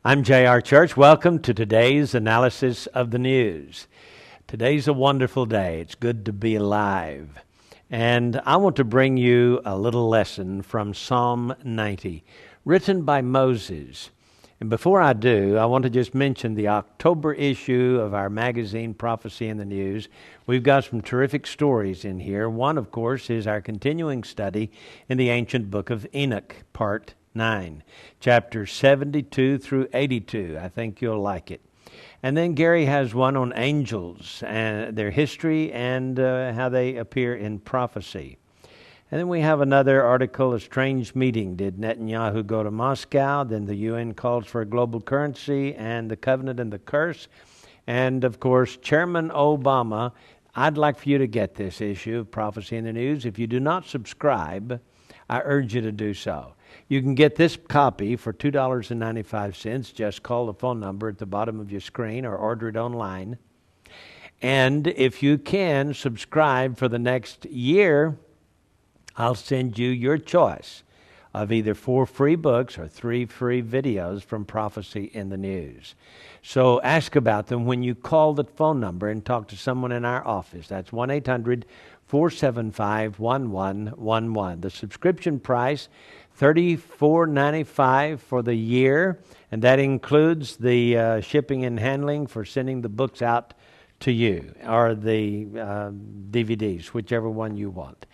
I'm J.R. Church. Welcome to today's analysis of the news. Today's a wonderful day. It's good to be alive. And I want to bring you a little lesson from Psalm 90, written by Moses. And before I do, I want to just mention the October issue of our magazine, Prophecy in the News. We've got some terrific stories in here. One, of course, is our continuing study in the ancient book of Enoch, part 9, chapters 72 through 82. I think you'll like it. And then Gary has one on angels and their history and how they appear in prophecy. And then we have another article, A Strange Meeting. Did Netanyahu go to Moscow? Then the UN calls for a global currency and the covenant and the curse. And of course, Chairman Obama. I'd like for you to get this issue of Prophecy in the News. If you do not subscribe, I urge you to do so. You can get this copy for $2.95. Just call the phone number at the bottom of your screen or order it online. And if you can subscribe for the next year, I'll send you your choice of either 4 free books or 3 free videos from Prophecy in the News. So ask about them when you call the phone number and talk to someone in our office. That's 1-800-475-1111. The subscription price, $34.95 for the year, and that includes the shipping and handling for sending the books out to you, or the DVDs, whichever one you want.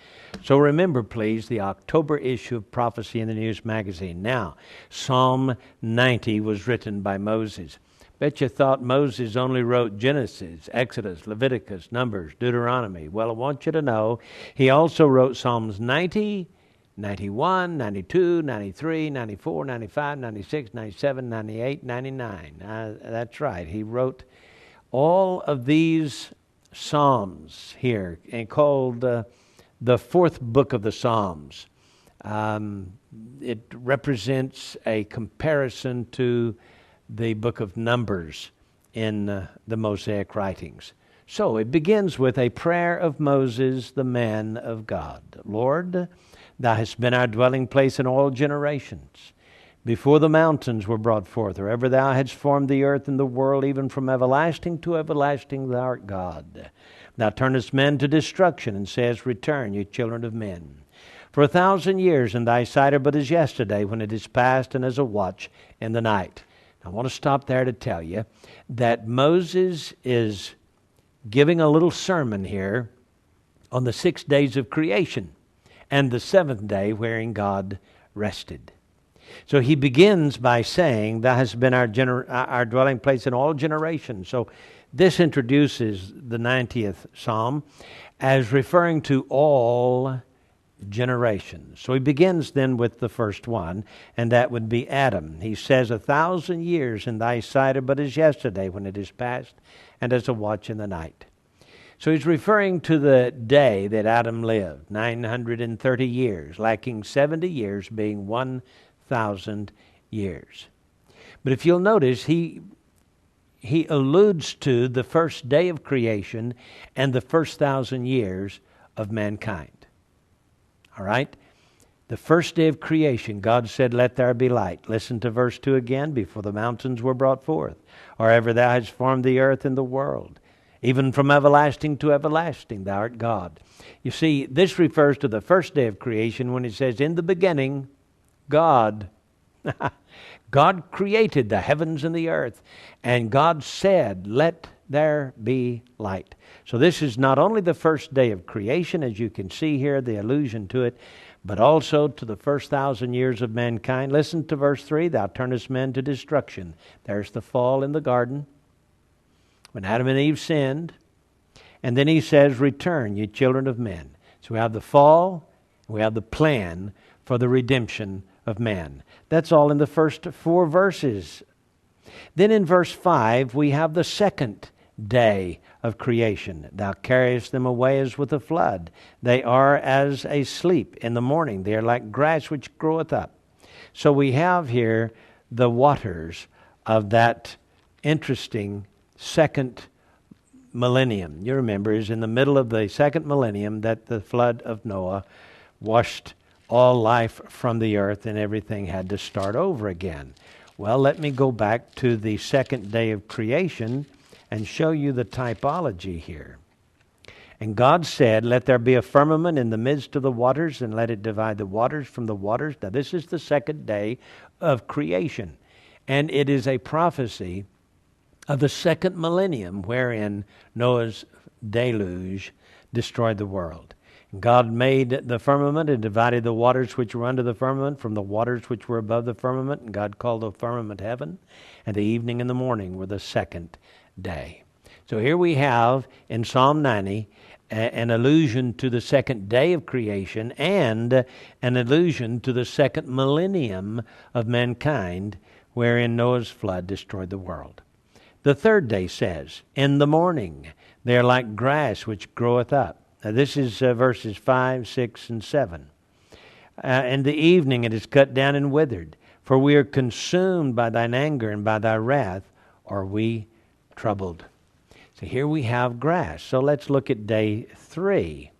So remember, please, the October issue of Prophecy in the News magazine. Now, Psalm 90 was written by Moses. Bet you thought Moses only wrote Genesis, Exodus, Leviticus, Numbers, Deuteronomy. Well, I want you to know he also wrote Psalms 90, 91, 92, 93, 94, 95, 96, 97, 98, 99. That's right. He wrote all of these Psalms here, and called the fourth book of the Psalms. It represents a comparison to the book of Numbers in the Mosaic writings. So it begins with a prayer of Moses, the man of God. Lord, Thou hast been our dwelling place in all generations. Before the mountains were brought forth, or ever Thou hadst formed the earth and the world, even from everlasting to everlasting Thou art God. Thou turnest men to destruction, and sayest, Return, ye children of men. For 1,000 years in Thy sight are but as yesterday, when it is past, and as a watch in the night. I want to stop there to tell you that Moses is giving a little sermon here on the 6 days of creation, and the 7th day wherein God rested. So he begins by saying, Thou hast been our dwelling place in all generations. So this introduces the 90th Psalm as referring to all generations. So he begins then with the first one, and that would be Adam. He says, 1,000 years in Thy sight are but as yesterday, when it is past, and as a watch in the night. So he's referring to the day that Adam lived, 930 years, lacking 70 years, being 1,000 years. But if you'll notice, he alludes to the first day of creation and the first 1,000 years of mankind. All right? The first day of creation, God said, Let there be light. Listen to verse 2 again. Before the mountains were brought forth, or ever Thou hast formed the earth and the world, even from everlasting to everlasting, Thou art God. You see, this refers to the first day of creation when it says, In the beginning, God. God created the heavens and the earth, and God said, Let there be light. So this is not only the first day of creation, as you can see here, the allusion to it, but also to the first 1,000 years of mankind. Listen to verse 3, Thou turnest men to destruction. There's the fall in the garden, when Adam and Eve sinned. And then he says, Return, ye children of men. So we have the fall, we have the plan for the redemption of man. That's all in the first 4 verses. Then in verse 5, we have the second day of creation. Thou carriest them away as with a flood. They are as a sleep in the morning. They are like grass which groweth up. So we have here the waters of that interesting second millennium. You remember, it's in the middle of the second millennium that the flood of Noah washed all life from the earth, and everything had to start over again. Well, let me go back to the second day of creation and show you the typology here. And God said, let there be a firmament in the midst of the waters, and let it divide the waters from the waters. Now, this is the second day of creation. And it is a prophecy of the second millennium, wherein Noah's deluge destroyed the world. God made the firmament and divided the waters which were under the firmament from the waters which were above the firmament. And God called the firmament heaven, and the evening and the morning were the second day. So here we have in Psalm 90 an allusion to the second day of creation and an allusion to the second millennium of mankind, wherein Noah's flood destroyed the world. The third day says, in the morning they are like grass which groweth up. Now this is verses 5, 6, and 7. In the evening it is cut down and withered, for we are consumed by thine anger, and by thy wrath are we troubled. So here we have grass. So let's look at day 3.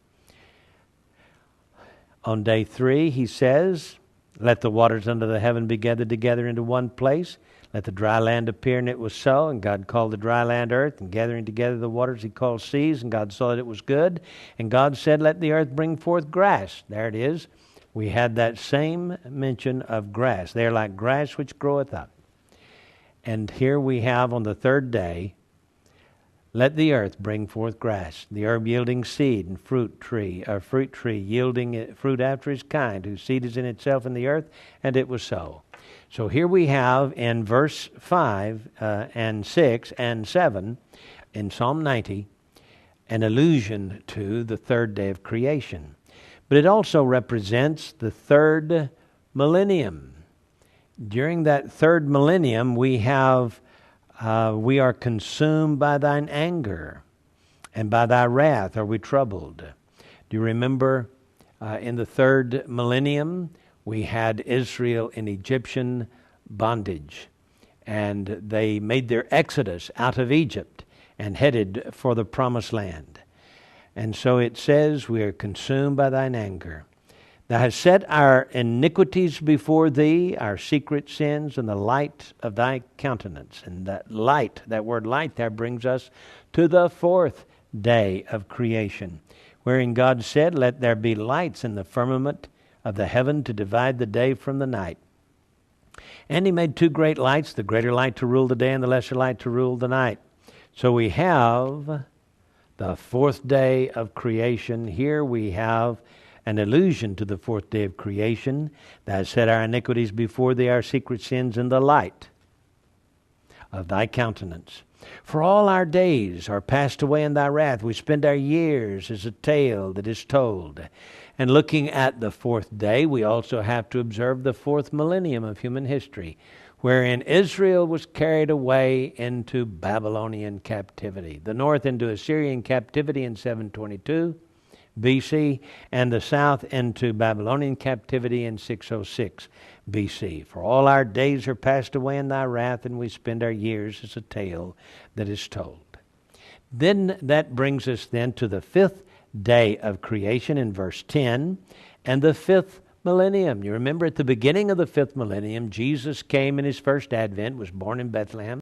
On day 3, he says, let the waters under the heaven be gathered together into one place. Let the dry land appear, and it was so. And God called the dry land earth, and gathering together the waters he called seas. And God saw that it was good. And God said, let the earth bring forth grass. There it is. We had that same mention of grass. They are like grass which groweth up. And here we have on the third day, let the earth bring forth grass, the herb yielding seed, and fruit tree yielding fruit after his kind, whose seed is in itself in the earth, and it was so. So here we have in verse 5 and 6 and 7 in Psalm 90 an allusion to the third day of creation. But it also represents the third millennium. During that third millennium we are consumed by thine anger, and by thy wrath are we troubled. Do you remember in the third millennium we had Israel in Egyptian bondage, and they made their exodus out of Egypt and headed for the promised land. And so it says, we are consumed by thine anger. Thou hast set our iniquities before thee, our secret sins, in the light of thy countenance. And that light, that word light there, brings us to the fourth day of creation, wherein God said, let there be lights in the firmament of the heaven to divide the day from the night. And he made 2 great lights, the greater light to rule the day, and the lesser light to rule the night. So we have the fourth day of creation. Here we have an allusion to the fourth day of creation. Thou hast set our iniquities before thee, our secret sins, in the light of thy countenance. For all our days are passed away in thy wrath. We spend our years as a tale that is told. And looking at the fourth day, we also have to observe the fourth millennium of human history, wherein Israel was carried away into Babylonian captivity. The north into Assyrian captivity in 722 BC, and the south into Babylonian captivity in 606 BC. For all our days are passed away in thy wrath, and we spend our years as a tale that is told. Then that brings us then to the fifth day of creation in verse 10, and the fifth millennium. You remember at the beginning of the fifth millennium, Jesus came in his first advent, was born in Bethlehem.